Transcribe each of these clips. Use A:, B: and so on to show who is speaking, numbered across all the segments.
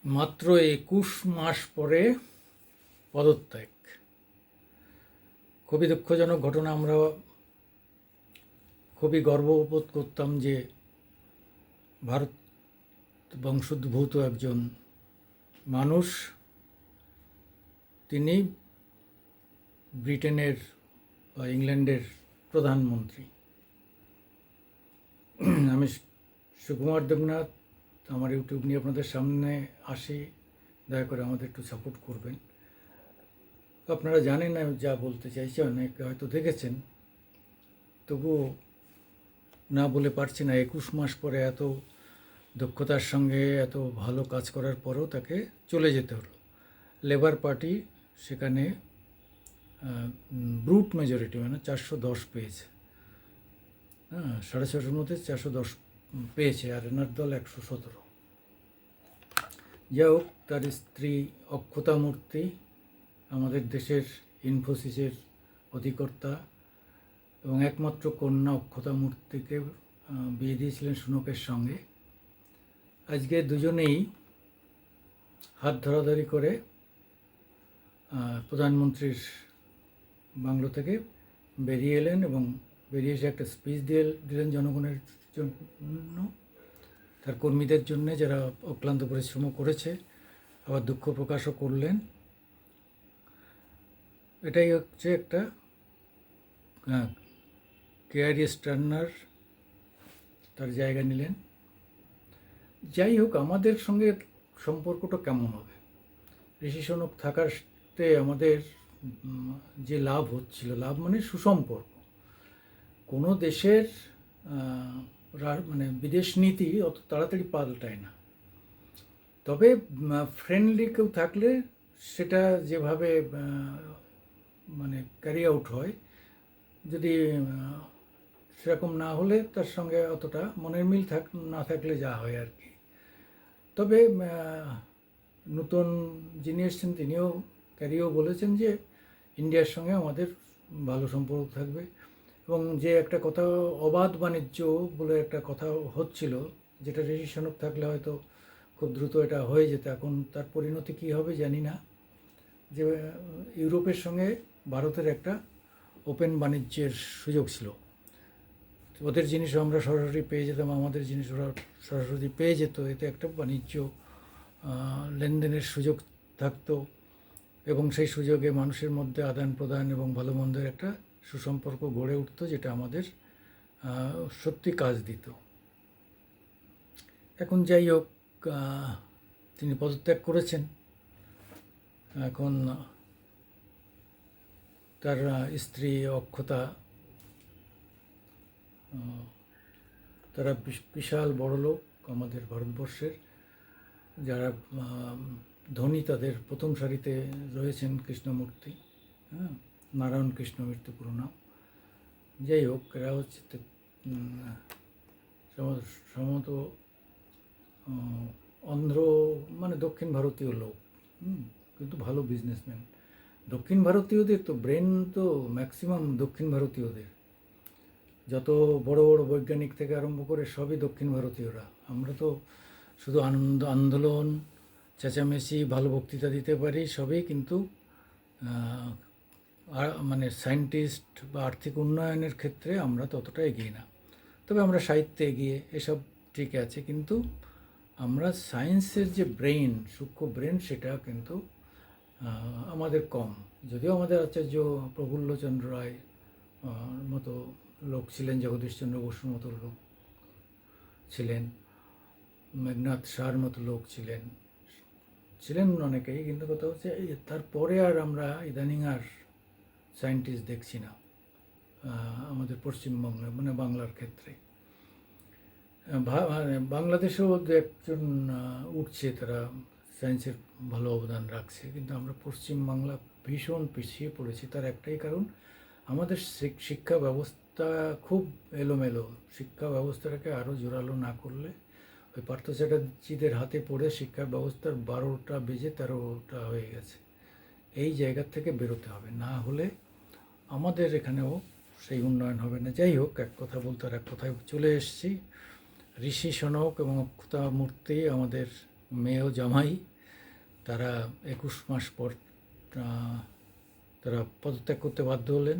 A: মাত্র 21 মাস পরে পদত্যাগ। খুবই দুঃখজনক ঘটনা। আমরা খুবই গর্ববোধ করতাম যে ভারত বংশোদ্ভূত একজন মানুষ, তিনি ব্রিটেনের বা ইংল্যান্ডের প্রধানমন্ত্রী। আমি সুকুমার দেবনাথ, আমার ইউটিউব নিয়ে আপনাদের সামনে আসি, দয়া করে আমাদের একটু সাপোর্ট করবেন। আপনারা জানেন আমি যা বলতে চাইছি, অনেকে হয়তো দেখেছেন, তবুও না বলে পারছি না। 21 মাস পরে এত দক্ষতার সঙ্গে এত ভালো কাজ করার পরেও তাকে চলে যেতে হলো। লেবার পার্টি সেখানে ব্রুট মেজরিটি, মানে 410 পেয়েছে। 650-এর মধ্যে 410 পেয়েছে, আর এনার দল 117। যাই হোক, তার স্ত্রী অক্ষতা মূর্তি আমাদের দেশের ইনফোসিসের অধিকর্তা এবং একমাত্র কন্যা অক্ষতা মূর্তিকে বিয়ে দিয়েছিলেন সুনকের সঙ্গে। আজকে দুজনেই হাত ধরাধরি করে প্রধানমন্ত্রীর বাংলো থেকে বেরিয়ে এলেন এবং বেরিয়ে এসে একটা স্পিচ দিলেন জনগণের জন্য, তার কর্মীদের জন্য যারা অক্লান্ত পরিশ্রম করেছে। আবার দুঃখ প্রকাশও করলেন। এটাই হচ্ছে একটা কেয়ার স্টার্নার তার জায়গা নিলেন। যাই হোক, আমাদের সঙ্গে সম্পর্কটা কেমন হবে? ঋষি সনক থাকাতে আমাদের যে লাভ হচ্ছিল, লাভ মানে সুসম্পর্ক। কোনো দেশের মানে বিদেশ নীতি অত তাড়াতাড়ি পাল্টায় না, তবে ফ্রেন্ডলি কেউ থাকলে সেটা যেভাবে মানে ক্যারি আউট হয়, যদি সেরকম না হলে তার সঙ্গে অতটা মনের মিল না থাকলে যা হয় আর কি। তবে নতুন যিনি এসছেন তিনিও ক্যারিও বলেছেন যে ইন্ডিয়ার সঙ্গে আমাদের ভালো সম্পর্ক থাকবে, এবং যে একটা কথা অবাধ বাণিজ্য বলে একটা কথা হচ্ছিল, যেটা ঋষি সনক থাকলে হয়তো খুব দ্রুত এটা হয়ে যেত। এখন তার পরিণতি কী হবে জানি না। যে ইউরোপের সঙ্গে ভারতের একটা ওপেন বাণিজ্যের সুযোগ ছিল, ওদের জিনিসও আমরা সরাসরি পেয়ে যেতাম, আমাদের জিনিস ওরা সরাসরি পেয়ে যেত। এতে একটা বাণিজ্য লেনদেনের সুযোগ থাকতো এবং সেই সুযোগে মানুষের মধ্যে আদান প্রদান এবং ভালো মন্দের একটা সুসম্পর্ক গড়ে উঠতো, যেটা আমাদের সত্যি কাজ দিত। এখন যাই হোক, তিনি পদত্যাগ করেছেন। এখন তার স্ত্রী অক্ষতা, তারা বিশাল বড় লোক আমাদের ভারতবর্ষের। যারা ধনী তাদের প্রথম সারিতে রয়েছেন কৃষ্ণমূর্তি, নারায়ণ কৃষ্ণমূর্তি পুরো নাম। যাই হোক, এরা হচ্ছে সম্ভবত অন্ধ্র, মানে দক্ষিণ ভারতীয় লোক, কিন্তু ভালো বিজনেসম্যান। দক্ষিণ ভারতীয়দের তো ব্রেন তো ম্যাক্সিমাম দক্ষিণ ভারতীয়দের, যত বড় বড় বৈজ্ঞানিক থেকে আরম্ভ করে সবই দক্ষিণ ভারতীয়রা। আমরা তো শুধু আন্দোলন, চেঁচামেচি, ভালো বক্তৃতা দিতে পারি সবই, কিন্তু মানে সায়েন্টিস্ট বা আর্থিক উন্নয়নের ক্ষেত্রে আমরা ততটা এগিয়ে না। তবে আমরা সাহিত্যে এগিয়ে, এসব ঠিক আছে, কিন্তু আমরা সায়েন্সের যে ব্রেন, সূক্ষ্ম ব্রেন, সেটা কিন্তু আমাদের কম। যদিও আমাদের আচার্য প্রফুল্লচন্দ্র রায় মতো লোক ছিলেন, জগদীশচন্দ্র বসুর মতো লোক ছিলেন, মেঘনাথ শাহর মতো লোক ছিলেন অনেকেই, কিন্তু কথা হচ্ছে তারপরে আর আমরা ইদানিং আর সায়েন্টিস্ট দেখছি না আমাদের পশ্চিমবঙ্গে, মানে বাংলার ক্ষেত্রে। বাংলাদেশেও দু একজন উঠছে, তারা সায়েন্সের ভালো অবদান রাখছে, কিন্তু আমরা পশ্চিমবাংলা ভীষণ পিছিয়ে পড়েছি। তার একটাই কারণ, আমাদের শিক্ষা ব্যবস্থা খুব এলোমেলো। শিক্ষা ব্যবস্থাটাকে আরও জোরালো না করলে, ওই পার্থ চ্যাটার্জিদের হাতে পড়ে শিক্ষা ব্যবস্থার 12টা বেজে 13টা হয়ে গেছে। এই জায়গার থেকে বেরোতে হবে, না হলে আমাদের এখানেও সেই উন্নয়ন হবে না। যাই হোক, এক কথা বলতে আর এক কথায় চলে এসেছি। ঋষি সনক এবং অক্ষতা মূর্তি আমাদের মেয়ে ও জামাই, তারা 21 মাস পর তারা পদত্যাগ করতে বাধ্য হলেন,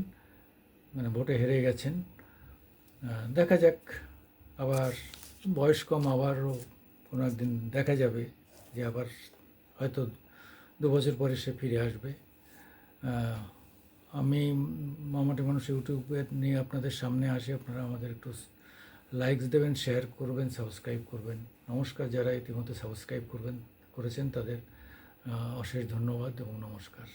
A: মানে ভোটে হেরে গেছেন। দেখা যাক, আবার বয়স কম, আবারও কোনো একদিন দেখা যাবে যে আবার হয়তো 2 বছর পরে সে ফিরে আসবে। আমি মামাটি মানুষ ইউটিউবে নিয়ে আপনাদের সামনে আসি, আপনারা আমাদের একটু লাইকস দেবেন, শেয়ার করবেন, সাবস্ক্রাইব করবেন। নমস্কার, যারা ইতিমধ্যে সাবস্ক্রাইব করেছেন তাদের অশেষ ধন্যবাদ এবং নমস্কার।